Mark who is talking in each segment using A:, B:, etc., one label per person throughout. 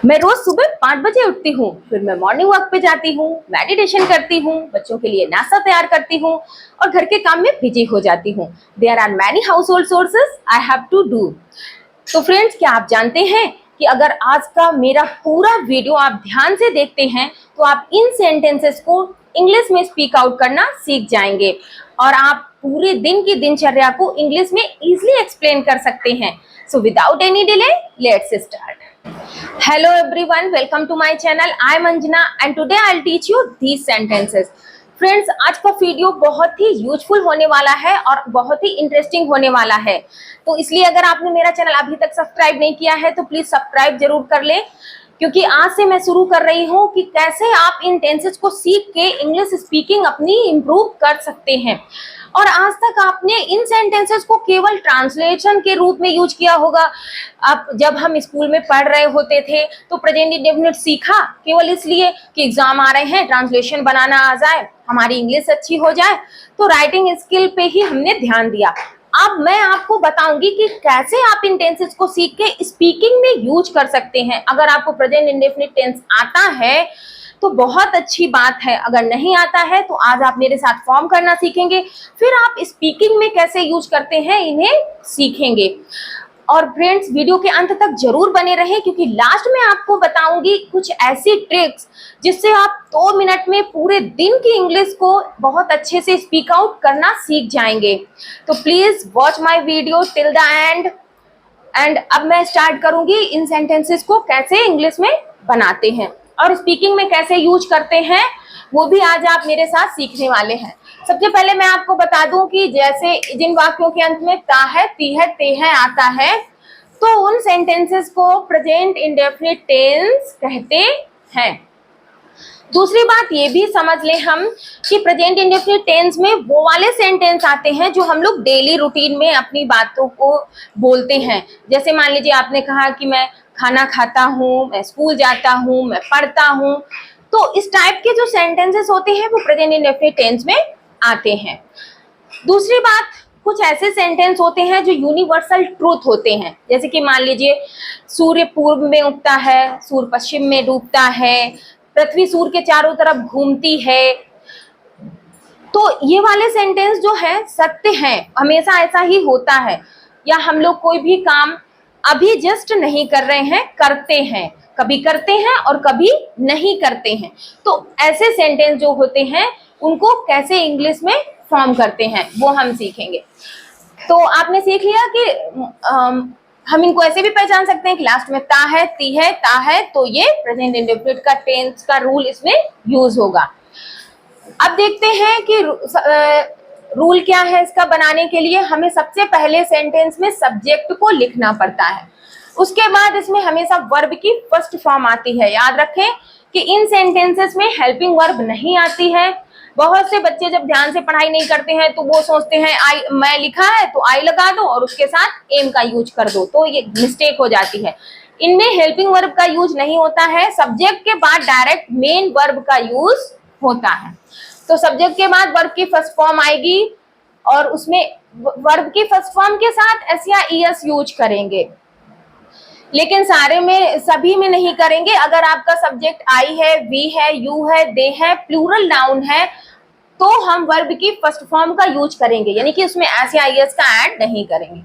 A: मैं रोज सुबह 5 बजे उठती हूँ, फिर मैं मॉर्निंग वॉक पे जाती हूँ, मेडिटेशन करती हूँ, बच्चों के लिए नाश्ता तैयार करती हूँ और घर के काम में बिजी हो जाती हूँ। There are many household sources I have to do. तो फ्रेंड्स, क्या आप जानते हैं कि अगर आज का मेरा पूरा वीडियो आप ध्यान से देखते हैं तो आप इन सेंटेंसेस को इंग्लिश में स्पीक आउट करना सीख जाएंगे और आप पूरे दिन की दिनचर्या को इंग्लिश में इजीली एक्सप्लेन कर सकते हैं। So without any delay, let's start. Hello everyone, welcome to my channel. I am Anjana and today I'll teach you these sentences. Friends, आज का वीडियो बहुत ही यूजफुल होने वाला है और बहुत ही इंटरेस्टिंग होने वाला है, तो इसलिए अगर आपने मेरा चैनल अभी तक सब्सक्राइब नहीं किया है तो प्लीज सब्सक्राइब जरूर कर ले, क्योंकि आज से मैं शुरू कर रही हूँ कि कैसे आप इन टेंसेस को सीख के इंग्लिश स्पीकिंग अपनी इम्प्रूव कर सकते हैं। और आज तक आपने इन सेंटेंसेस को केवल ट्रांसलेशन के रूप में यूज किया होगा। अब जब हम स्कूल में पढ़ रहे होते थे तो प्रेजेंट इंडेफिनिट सीखा केवल इसलिए कि एग्जाम आ रहे हैं, ट्रांसलेशन बनाना आ जाए, हमारी इंग्लिश अच्छी हो जाए, तो राइटिंग स्किल पे ही हमने ध्यान दिया। अब मैं आपको बताऊंगी कि कैसे आप इन टेंसेस को सीख के स्पीकिंग में यूज कर सकते हैं। अगर आपको प्रेजेंट इंडेफिनिट टेंस आता है तो बहुत अच्छी बात है, अगर नहीं आता है तो आज आप मेरे साथ फॉर्म करना सीखेंगे, फिर आप स्पीकिंग में कैसे यूज करते हैं इन्हें सीखेंगे। और फ्रेंड्स, वीडियो के अंत तक जरूर बने रहें, क्योंकि लास्ट में आपको बताऊंगी कुछ ऐसी ट्रिक्स जिससे आप 2 मिनट में पूरे दिन की इंग्लिश को बहुत अच्छे से स्पीक आउट करना सीख जाएंगे। तो please watch my video till the end अब मैं स्टार्ट करूंगी इन सेंटेंसेस को कैसे इंग्लिश में बनाते हैं और स्पीकिंग में कैसे यूज करते हैं, वो भी आज आप मेरे साथ सीखने वाले हैं। सबसे पहले मैं आपको बता दूं कि जैसे जिन वाक्यों के अंत में ता है, ती है, ते है आता है, तो उन सेंटेंसेस को प्रेजेंट इंडेफिनिट टेंस कहते हैं। दूसरी बात ये भी समझ लें हम कि प्रेजेंट इंडेफिनिट टेंस में वो वाले सेंटेंस आते हैं जो हम लोग डेली रूटीन में अपनी बातों को बोलते हैं। जैसे मान लीजिए आपने कहा कि मैं खाना खाता हूँ, मैं स्कूल जाता हूँ, मैं पढ़ता हूँ, तो इस टाइप के जो सेंटेंसेस होते हैं वो प्रेजेंट इंडेफिनिट टेंस में आते हैं। दूसरी बात, कुछ ऐसे सेंटेंस होते हैं जो यूनिवर्सल ट्रूथ होते हैं। जैसे कि मान लीजिए सूर्य पूर्व में उगता है, सूर्य पश्चिम में डूबता है, पृथ्वी सूर्य के चारों तरफ घूमती है, तो ये वाले सेंटेंस जो है सत्य हैं, हमेशा ऐसा ही होता है। या हम लोग कोई भी काम अभी जस्ट नहीं कर रहे हैं, करते हैं, कभी करते हैं और कभी नहीं करते हैं, तो ऐसे सेंटेंस जो होते हैं उनको कैसे इंग्लिश में फॉर्म करते हैं वो हम सीखेंगे। तो आपने सीख लिया कि हम इनको ऐसे भी पहचान सकते हैं कि लास्ट में ता है, ती है, ता है, तो ये प्रेजेंट इंडेफिनिट का टेंस का रूल इसमें यूज होगा। अब देखते हैं कि रूल क्या है इसका बनाने के लिए। हमें सबसे पहले सेंटेंस में सब्जेक्ट को लिखना पड़ता है, उसके बाद इसमें हमेशा वर्ब की फर्स्ट फॉर्म आती है। याद रखें कि इन सेंटेंसेस में हेल्पिंग वर्ब नहीं आती है। बहुत से बच्चे जब ध्यान से पढ़ाई नहीं करते हैं तो वो सोचते हैं आई, मैं लिखा है तो आई लगा दो और उसके साथ एम का यूज कर दो, तो ये मिस्टेक हो जाती है। इनमें हेल्पिंग वर्ब का यूज नहीं होता है, सब्जेक्ट के बाद डायरेक्ट मेन वर्ब का यूज होता है। तो सब्जेक्ट के बाद वर्ब की फर्स्ट फॉर्म आएगी और उसमें वर्ब की फर्स्ट फॉर्म के साथ एस या ईएस यूज करेंगे, लेकिन सारे में सभी में नहीं करेंगे। अगर आपका सब्जेक्ट आई है, वी है, यू है, दे है, प्लूरल नाउन है, तो हम वर्ब की फर्स्ट फॉर्म का यूज करेंगे, यानी कि उसमें एस या ईएस का ऐड नहीं करेंगे।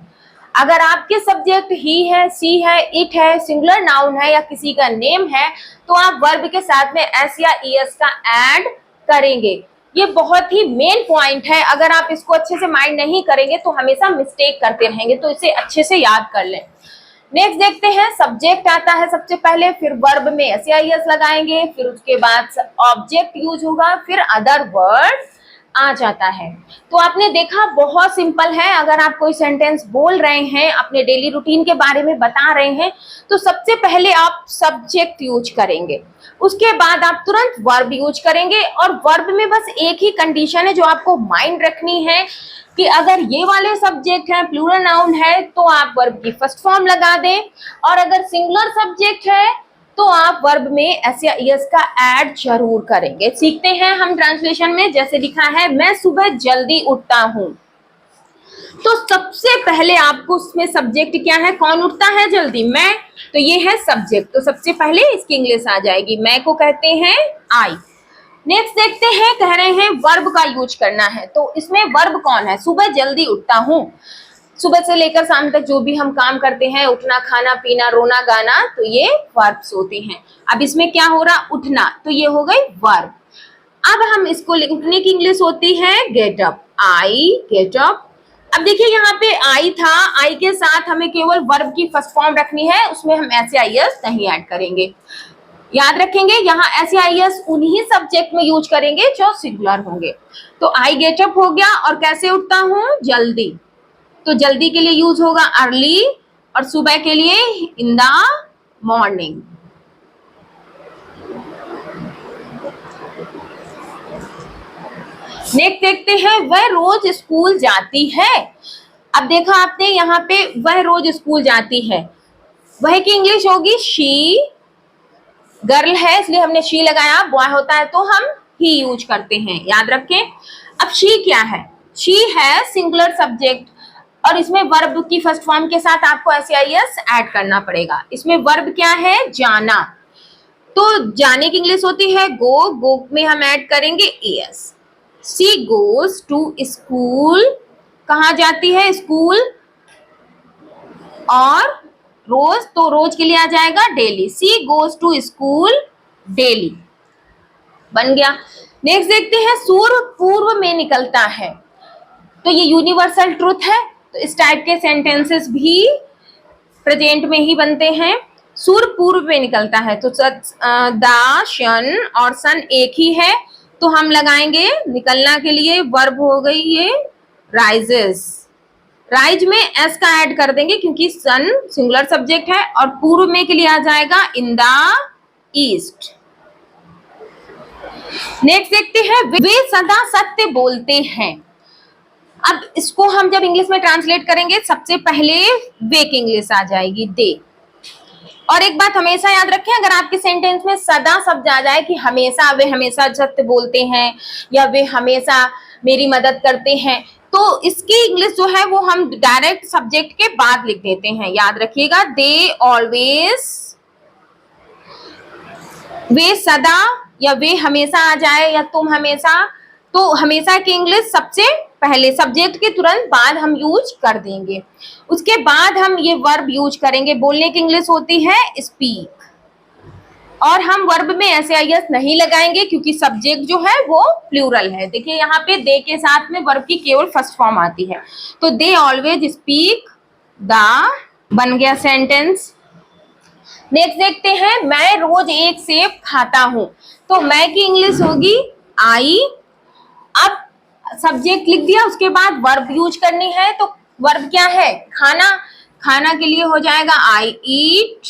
A: अगर आपके सब्जेक्ट ही है, सी है, इट है, सिंगुलर नाउन है या किसी का नेम है, तो आप वर्ब के साथ में एस या ईएस का ऐड करेंगे। ये बहुत ही मेन पॉइंट है, अगर आप इसको अच्छे से माइंड नहीं करेंगे तो हमेशा मिस्टेक करते रहेंगे, तो इसे अच्छे से याद कर लें। नेक्स्ट देखते हैं, सब्जेक्ट आता है सबसे पहले, फिर वर्ब में एस या ईएस लगाएंगे, फिर उसके बाद ऑब्जेक्ट यूज होगा, फिर अदर वर्ड आ जाता है। तो आपने देखा बहुत सिंपल है। अगर आप कोई सेंटेंस बोल रहे हैं, अपने डेली रूटीन के बारे में बता रहे हैं, तो सबसे पहले आप सब्जेक्ट यूज करेंगे, उसके बाद आप तुरंत वर्ब यूज करेंगे। और वर्ब में बस एक ही कंडीशन है जो आपको माइंड रखनी है कि अगर ये वाले सब्जेक्ट हैं, प्लूरल नाउन है, तो आप वर्ब की फर्स्ट फॉर्म लगा दें, और अगर सिंगुलर सब्जेक्ट है तो आप वर्ब में एस या ईएस का ऐड जरूर करेंगे। सीखते हैं हम ट्रांसलेशन में। जैसे लिखा है, मैं सुबह जल्दी उठता हूँ। तो सबसे पहले आपको उसमें सब्जेक्ट क्या है, कौन उठता है जल्दी, मैं, तो ये है सब्जेक्ट, तो सबसे पहले इसकी इंग्लिश आ जाएगी, मैं को कहते हैं आई। नेक्स्ट देखते हैं, कह रहे हैं वर्ब का यूज करना है, तो इसमें वर्ब कौन है, सुबह जल्दी उठता हूँ, सुबह से लेकर शाम तक जो भी हम काम करते हैं, उठना, खाना पीना, रोना गाना, तो ये वर्ब्स होते हैं। अब इसमें क्या हो रहा, उठना, तो ये हो गई वर्ब। अब हम इसको उठने की इंग्लिश होती है get up, I get up. अब देखिए यहाँ पे आई था, आई के साथ हमें केवल वर्ब की फर्स्ट फॉर्म रखनी है, उसमें हम ऐसे आई एस नहीं ऐड करेंगे। याद रखेंगे यहाँ ऐसे आई एस उन्हीं सब्जेक्ट में यूज करेंगे जो सिंगुलर होंगे। तो आई गेट अप हो गया, और कैसे उठता हूँ, जल्दी, तो जल्दी के लिए यूज होगा अर्ली, और सुबह के लिए इन द मॉर्निंग। नेक्स्ट देखते हैं, वह रोज स्कूल जाती है। अब देखा आपने यहाँ पे वह रोज स्कूल जाती है, वह की इंग्लिश होगी शी, गर्ल है इसलिए हमने शी लगाया, बॉय होता है तो हम ही यूज करते हैं, याद रखें। अब शी क्या है, शी है सिंगुलर सब्जेक्ट, और इसमें वर्ब की फर्स्ट फॉर्म के साथ आपको एस ऐड करना पड़ेगा। इसमें वर्ब क्या है, जाना, तो जाने की इंग्लिश होती है गो, गो में हम ऐड करेंगे S. She goes to school, कहाँ जाती है, स्कूल, और रोज, तो रोज के लिए आ जाएगा daily, she goes to school daily, बन गया। नेक्स्ट देखते हैं, सूर्य पूर्व में निकलता है, तो ये यूनिवर्सल ट्रुथ है, तो इस टाइप के सेंटेंसेस भी प्रेजेंट में ही बनते हैं। सूर्य पूर्व में निकलता है, तो द सन और सन एक ही है, तो हम लगाएंगे निकलना के लिए, वर्ब हो गई ये राइजेस, राइज में एस का ऐड कर देंगे क्योंकि सन सिंगुलर सब्जेक्ट है, और पूर्व में के लिए आ जाएगा इन द ईस्ट। नेक्स्ट देखते हैं, वे सदा सत्य बोलते हैं। अब इसको हम जब इंग्लिश में ट्रांसलेट करेंगे, सबसे पहले वे की इंग्लिश आ जाएगी दे। और एक बात हमेशा याद रखें, अगर आपके सेंटेंस में सदा शब्द आ जाए कि हमेशा, वे हमेशा सत्य बोलते हैं, या वे हमेशा मेरी मदद करते हैं, तो इसकी इंग्लिश जो है वो हम डायरेक्ट सब्जेक्ट के बाद लिख देते हैं, याद रखिएगा, दे ऑलवेज, वे सदा, या वे हमेशा आ जाए, या तुम हमेशा, तो हमेशा की इंग्लिश सबसे पहले सब्जेक्ट के तुरंत बाद हम यूज कर देंगे, उसके बाद हम ये वर्ब यूज करेंगे। बोलने की इंग्लिश होती है स्पीक, और हम वर्ब में ऐसे आई एस नहीं लगाएंगे क्योंकि सब्जेक्ट जो है वो प्लूरल है। देखिए यहाँ पे दे के साथ में वर्ब की केवल फर्स्ट फॉर्म आती है, तो दे ऑलवेज स्पीक द, बन गया सेंटेंस। नेक्स्ट देखते हैं, मैं रोज एक सेब खाता हूं, तो मैं की इंग्लिश होगी आई। अब सब्जेक्ट लिख दिया, उसके बाद वर्ब यूज करनी है, तो वर्ब क्या है, खाना, खाना के लिए हो जाएगा आई ईट,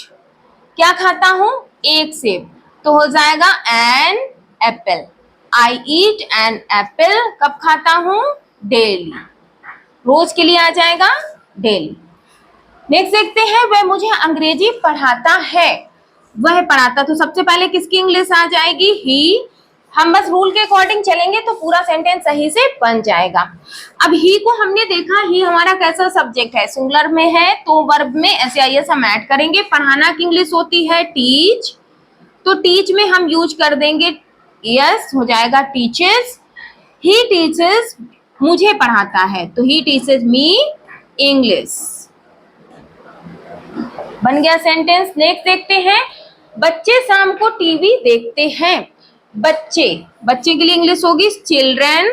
A: क्या खाता हूं, एक सेब, तो हो जाएगा an apple, I eat an apple, कब खाता हूं, डेली, रोज के लिए आ जाएगा डेली। नेक्स्ट देखते हैं, वह मुझे अंग्रेजी पढ़ाता है, वह पढ़ाता, तो सबसे पहले किसकी इंग्लिश आ जाएगी, ही। हम बस रूल के अकॉर्डिंग चलेंगे तो पूरा सेंटेंस सही से बन जाएगा। अब ही को हमने देखा, ही हमारा कैसा सब्जेक्ट है, सिंगुलर में है, तो वर्ब में ऐसे आई एस हम ऐड करेंगे। पढ़ाना की इंग्लिश होती है टीच, तो टीच में हम यूज कर देंगे यस, हो जाएगा टीचर्स। ही टीचर्स, मुझे पढ़ाता है, तो ही टीचर्स मी इंग्लिश, बन गया सेंटेंस। नेक्स्ट देखते हैं, बच्चे शाम को टीवी देखते हैं, बच्चे, बच्चे के लिए इंग्लिश होगी चिल्ड्रन।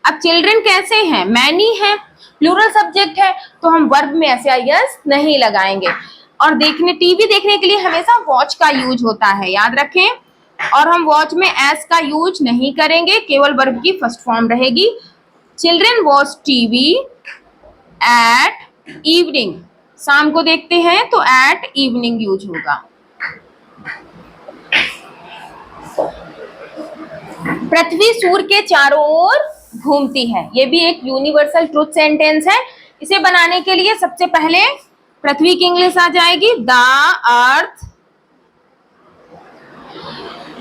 A: अब चिल्ड्रन कैसे हैं, मैनी है, प्लूरल सब्जेक्ट है, तो हम वर्ब में ऐसे आई एस नहीं लगाएंगे। और देखने, टीवी देखने के लिए हमेशा वॉच का यूज होता है, याद रखें, और हम वॉच में एस का यूज नहीं करेंगे, केवल वर्ब की फर्स्ट फॉर्म रहेगी। Children watch TV at evening, शाम को देखते हैं तो एट इवनिंग यूज होगा। पृथ्वी सूर्य के चारों ओर घूमती है, ये भी एक यूनिवर्सल ट्रुथ सेंटेंस है। इसे बनाने के लिए सबसे पहले पृथ्वी की इंग्लिश आ जाएगी द अर्थ।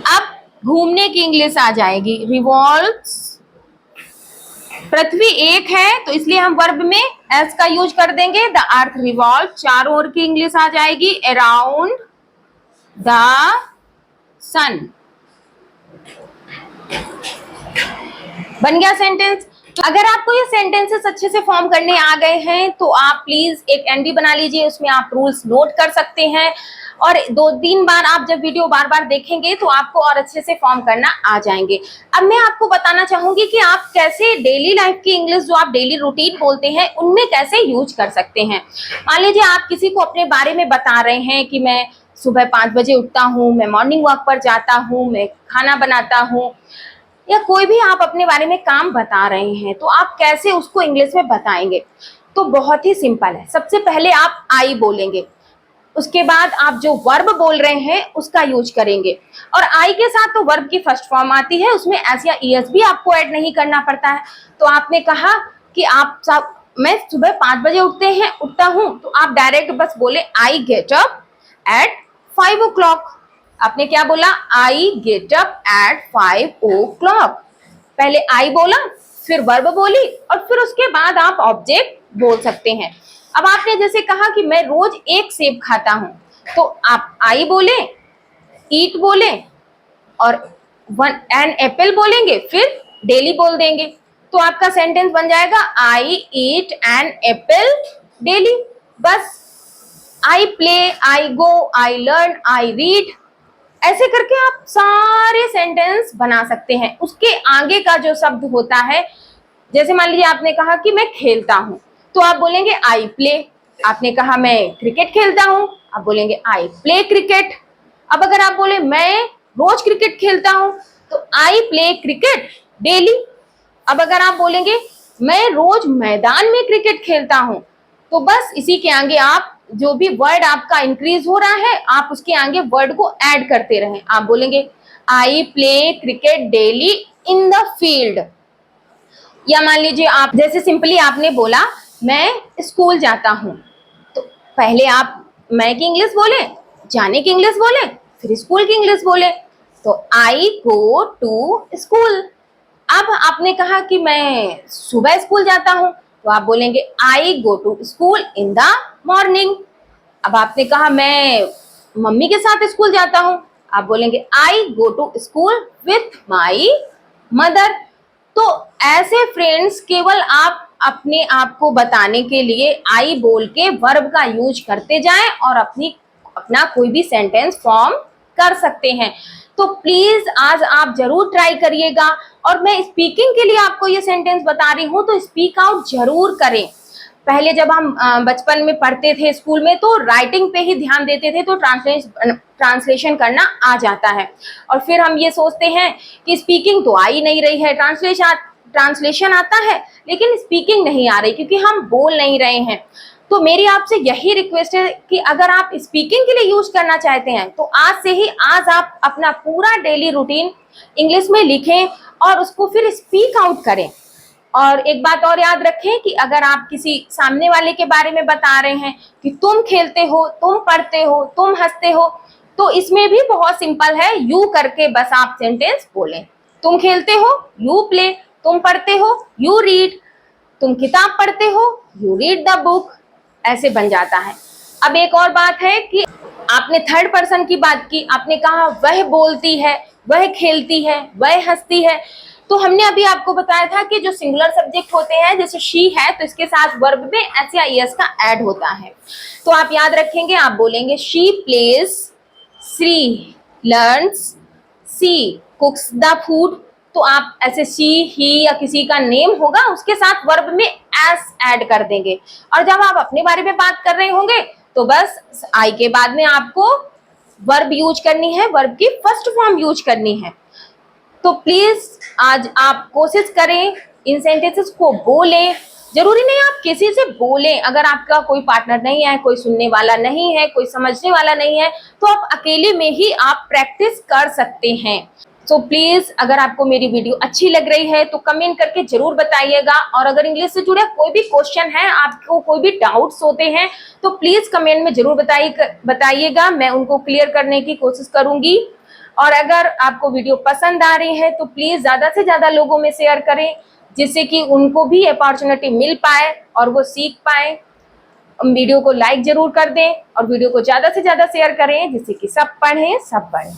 A: अब घूमने की इंग्लिश आ जाएगी रिवॉल्व्स पृथ्वी एक है तो इसलिए हम वर्ब में एस का यूज कर देंगे। द अर्थ रिवॉल्व, चारों ओर की इंग्लिश आ जाएगी अराउंड द सन। बन गया सेंटेंस। अगर आपको ये सेंटेंसेस अच्छे से फॉर्म करने आ गए हैं तो आप प्लीज एक एनडी बना लीजिए, उसमें आप रूल्स नोट कर सकते हैं और 2-3 बार आप जब वीडियो बार बार देखेंगे तो आपको और अच्छे से फॉर्म करना आ जाएंगे। अब मैं आपको बताना चाहूंगी कि आप कैसे डेली लाइफ की इंग्लिश, जो आप डेली रूटीन बोलते हैं, उनमें कैसे यूज कर सकते हैं। मान लीजिए आप किसी को अपने बारे में बता रहे हैं कि मैं सुबह 5 बजे उठता हूँ, मैं मॉर्निंग वॉक पर जाता हूँ, मैं खाना बनाता हूँ, या कोई भी आप अपने बारे में काम बता रहे हैं, तो आप कैसे उसको इंग्लिश में बताएंगे। तो बहुत ही सिंपल है। सबसे पहले आप आई बोलेंगे, उसके बाद आप जो वर्ब बोल रहे हैं उसका यूज करेंगे, और आई के साथ तो वर्ब की फर्स्ट फॉर्म आती है, उसमें एस या ईएस भी आपको ऐड नहीं करना पड़ता है। तो आपने कहा कि आप सब, मैं सुबह 5 बजे उठता हूँ, तो आप डायरेक्ट बस बोले I get up at 5 o'clock। आपने क्या बोला? I get up at 5 o'clock। पहले आई बोला, फिर वर्ब बोली, और फिर उसके बाद आप ऑब्जेक्ट बोल सकते हैं। अब आपने जैसे कहा कि मैं रोज 1 सेब खाता हूं, तो आप आई बोले, ईट बोले और 1 एन एप्पल बोलेंगे, फिर डेली बोल देंगे, तो आपका सेंटेंस बन जाएगा आई ईट एन एप्पल डेली। बस I play, I go, I learn, I read, ऐसे करके आप सारे सेंटेंस बना सकते हैं। उसके आगे का जो शब्द होता है, जैसे मान लीजिए आपने कहा कि मैं खेलता हूं, तो आप बोलेंगे आई प्ले। आपने कहा मैं क्रिकेट खेलता हूं, आप बोलेंगे आई प्ले क्रिकेट। अब अगर आप बोले मैं रोज क्रिकेट खेलता हूं, तो आई प्ले क्रिकेट डेली। अब अगर आप बोलेंगे मैं रोज मैदान में क्रिकेट खेलता हूं, तो बस इसी के आगे आप जो भी वर्ड आपका इंक्रीज हो रहा है, आप उसके आगे वर्ड को ऐड करते रहें। आप बोलेंगे I play cricket daily in the field. या मान लीजिए आप जैसे सिंपली आपने बोला मैं स्कूल जाता हूं, तो पहले आप मैं की इंग्लिश बोले, जाने की इंग्लिश बोले, फिर स्कूल की इंग्लिश बोले, तो आई गो टू स्कूल। अब आपने कहा कि मैं सुबह स्कूल जाता हूं, तो आप बोलेंगे I go to school in the morning. अब आपने कहा मैं मम्मी के साथ स्कूल जाता हूं, आप बोलेंगे I go to school with my mother. तो ऐसे फ्रेंड्स केवल आप अपने आप को बताने के लिए आई बोल के वर्ब का यूज करते जाएं और अपना कोई भी सेंटेंस फॉर्म कर सकते हैं। तो प्लीज आज आप जरूर ट्राई करिएगा। और मैं स्पीकिंग के लिए आपको ये सेंटेंस बता रही हूँ, तो स्पीक आउट जरूर करें। पहले जब हम बचपन में पढ़ते थे स्कूल में, तो राइटिंग पे ही ध्यान देते थे, तो ट्रांसलेशन करना आ जाता है, और फिर हम ये सोचते हैं कि स्पीकिंग तो आ ही नहीं रही है, ट्रांसलेशन आता है लेकिन स्पीकिंग नहीं आ रही, क्योंकि हम बोल नहीं रहे हैं। तो मेरी आपसे यही रिक्वेस्ट है कि अगर आप स्पीकिंग के लिए यूज करना चाहते हैं, तो आज आप अपना पूरा डेली रूटीन इंग्लिश में लिखें और उसको फिर स्पीक आउट करें। और एक बात और याद रखें कि अगर आप किसी सामने वाले के बारे में बता रहे हैं कि तुम खेलते हो, तुम पढ़ते हो, तुम हंसते हो, तो इसमें भी बहुत सिंपल है, यू करके बस आप सेंटेंस बोलें। तुम खेलते हो, यू प्ले। तुम पढ़ते हो, यू रीड। तुम किताब पढ़ते हो, यू रीड द बुक। ऐसे बन जाता है। अब एक और बात है कि आपने थर्ड पर्सन की बात की, आपने कहा वह बोलती है, वह खेलती है, वह हंसती है। तो हमने अभी आपको बताया था कि जो सिंगुलर सब्जेक्ट होते हैं, जैसे शी है, तो इसके साथ वर्ब में एस या ईएस का ऐड होता है। तो आप याद रखेंगे, आप बोलेंगे she plays, she learns, she कुक्स the food. तो आप ऐसे शी, ही या किसी का नेम होगा, उसके साथ वर्ब में एस ऐड कर देंगे। और जब आप अपने बारे में बात कर रहे होंगे, तो बस आई के बाद में आपको वर्ब यूज करनी है, वर्ब की फर्स्ट फॉर्म यूज करनी है। तो प्लीज आज आप कोशिश करें, इन सेंटेंसेस को बोलें। जरूरी नहीं आप किसी से बोलें, अगर आपका कोई पार्टनर नहीं है, कोई सुनने वाला नहीं है, कोई समझने वाला नहीं है, तो आप अकेले में ही आप प्रैक्टिस कर सकते हैं। तो प्लीज अगर आपको मेरी वीडियो अच्छी लग रही है तो कमेंट करके जरूर बताइएगा। और अगर इंग्लिश से जुड़े कोई भी क्वेश्चन है, आपको कोई भी डाउट्स होते हैं, तो प्लीज कमेंट में जरूर बताइएगा, मैं उनको क्लियर करने की कोशिश करूंगी। और अगर आपको वीडियो पसंद आ रही है तो प्लीज ज्यादा से ज्यादा लोगों में शेयर करें, जिससे कि उनको भी अपॉर्चुनिटी मिल पाए और वो सीख पाए। वीडियो को लाइक जरूर कर दें और वीडियो को ज़्यादा से ज़्यादा शेयर करें जिससे कि सब पढ़ें सब पढ़ें।